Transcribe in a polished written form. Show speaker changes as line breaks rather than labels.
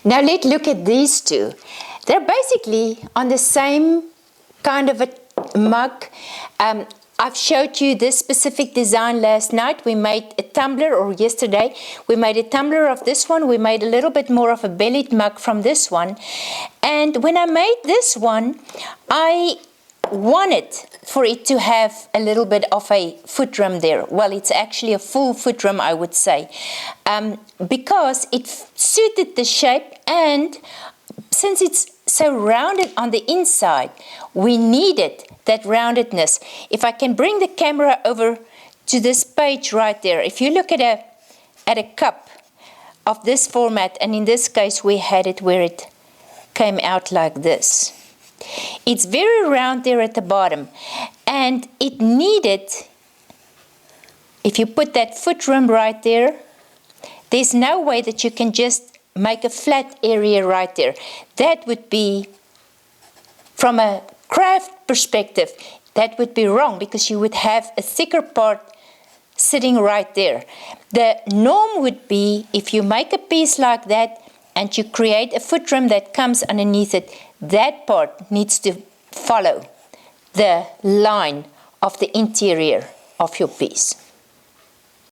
Now let's look at these two. They're basically on the same kind of a mug. I've showed you this specific design last night. We made a tumbler, or yesterday, we made a tumbler of this one. We made a little bit more of a bellied mug from this one. And when I made this one, I wanted for it to have a little bit of a footrum there. Well, it's actually a full footrum, I would say, because it suited the shape, and since it's so rounded on the inside, we needed that roundedness. If I can bring the camera over to this page right there, if you look at a cup of this format, and in this case we had it where it came out like this. It's very round there at the bottom, and it needed, if you put that footrum right there, there's no way that you can just make a flat area right there. That would be, from a craft perspective, that would be wrong, because you would have a thicker part sitting right there. The norm would be, if you make a piece like that and you create a footrum that comes underneath it, that part needs to follow the line of the interior of your piece.